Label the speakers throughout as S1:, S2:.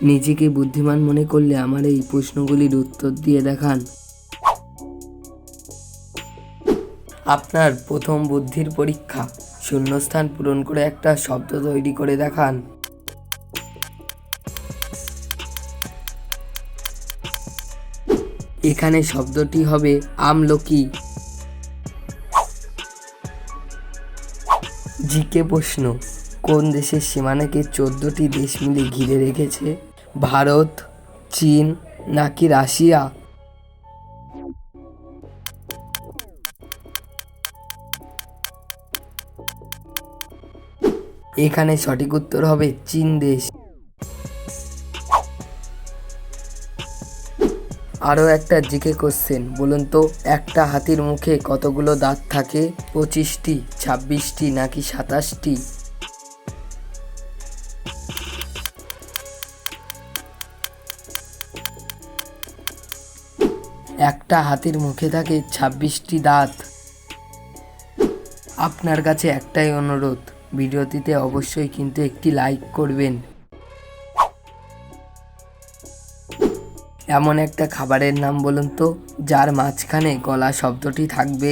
S1: নিজেকে বুদ্ধিমান মনে করলে আমার এই প্রশ্নগুলির উত্তর দিয়ে দেখান। আপনার প্রথম বুদ্ধির পরীক্ষা, শূন্যস্থান পূরণ করে একটা শব্দ তৈরি করে দেখান। এখানে শব্দটি হবে আমলকি। জিকে প্রশ্ন, কোন দেশের সীমানাকে 14টি দেশ মিলে ঘিরে রেখেছে? ভারত, চীন নাকি রাশিয়া? এখানে সঠিক উত্তর হবে চীন দেশ। আরও একটা জিকে কোশ্চেন, বলুন তো একটা হাতির মুখে কতগুলো দাঁত থাকে? 25টি, 26টি নাকি 27টি? একটা হাতির মুখে থাকে 26টি দাঁত। আপনার কাছে একটাই অনুরোধ, ভিডিওটিতে অবশ্যই কিন্তু একটি লাইক করবেন। এমন একটা খাবারের নাম বলুন তো যার মাঝখানে গলা শব্দটি থাকবে?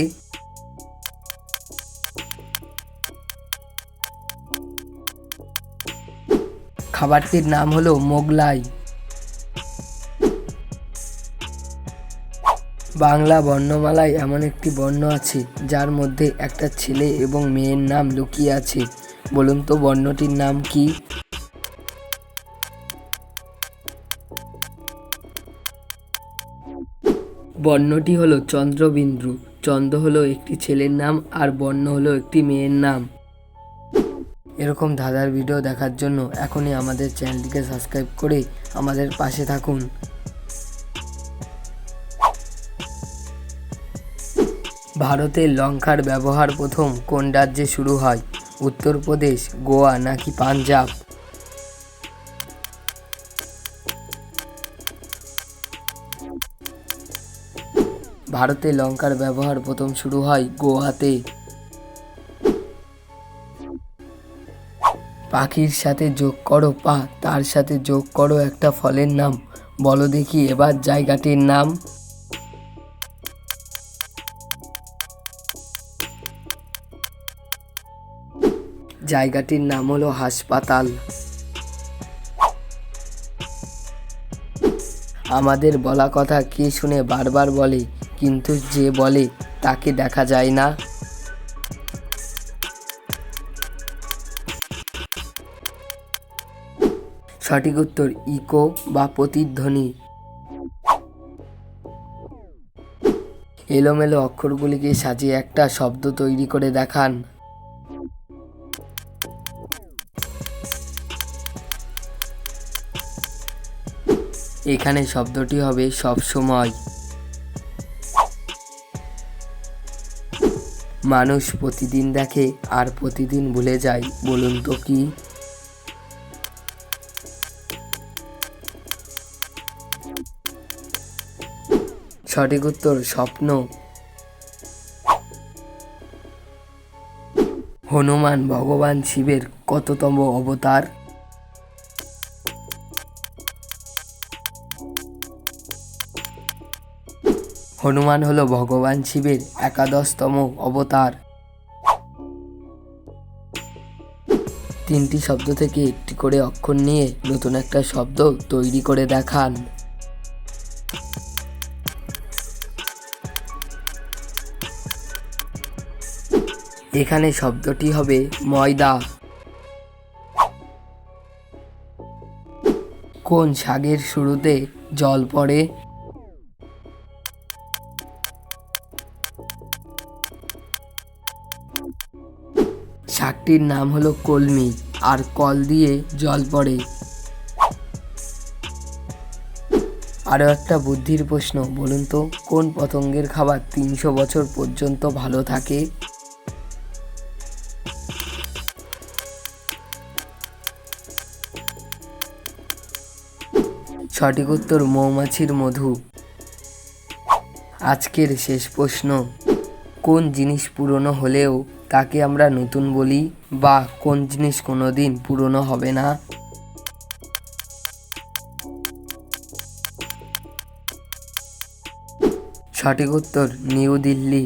S1: খাবারটির নাম হলো মোগলাই। বাংলা বর্ণমালায় এমন একটি বর্ণ আছে যার মধ্যে একটা ছেলে এবং মেয়ের নাম লুকিয়ে আছে, বলুন তো বর্ণটির নাম কি? বর্ণটি হলো চন্দ্রবিন্দু। চন্দ্র হলো একটি ছেলের নাম আর বর্ণ হলো একটি মেয়ের নাম। এরকম ধাঁধার ভিডিও দেখার জন্য এখনই আমাদের চ্যানেলটিকে সাবস্ক্রাইব করে আমাদের পাশে থাকুন। ভারতের লঙ্কার ব্যবহার প্রথম কোন রাজ্যে শুরু হয়? উত্তরপ্রদেশ, গোয়া নাকি পাঞ্জাব? ভারতে লঙ্কার ব্যবহার প্রথম শুরু হয় গোয়াতে। পাখির সাথে যোগ করো পা, তার সাথে যোগ করো একটা ফলের নাম, বলো দেখি এবার জায়গাটির নাম। জায়গাটির নাম হলো হাসপাতাল। আমাদের বলা কথা কে শুনে বারবার বলে, কিন্তু যে বলে তাকে দেখা যায় না? সঠিক উত্তর ইকো বা প্রতিধ্বনি। এলোমেলো অক্ষরগুলিকে সাজিয়ে একটা শব্দ তৈরি করে দেখান। এখানে শব্দটি হবে সবসময়। মানুষ প্রতিদিন দেখে আর প্রতিদিন ভুলে যায়, বলুন তো কি? সঠিক উত্তর স্বপ্ন। হনুমান ভগবান শিবের কততম অবতার? হনুমান হলো ভগবান শিবের 11তম অবতার। 3টি শব্দ থেকে একটি করে অক্ষর নিয়ে নতুন একটা শব্দ তৈরি করে দেখান। এখানে শব্দটি হবে ময়দা। কোন শাকের শুরুতে জল পড়ে? শাকটির নাম হলো কলমি, আর কল দিয়ে জল পড়ে। আরও একটা বুদ্ধির প্রশ্ন, বলুন তো কোন পতঙ্গের খাবার 300 বছর পর্যন্ত ভালো থাকে? সঠিক উত্তর মৌমাছির মধু। আজকের শেষ প্রশ্ন, কোন জিনিস পুরনো হলেও তাকে আমরা নতুন বলি, বা কোন জিনিস কোনোদিন পুরনো হবে না? সঠিক উত্তর নিউ দিল্লি।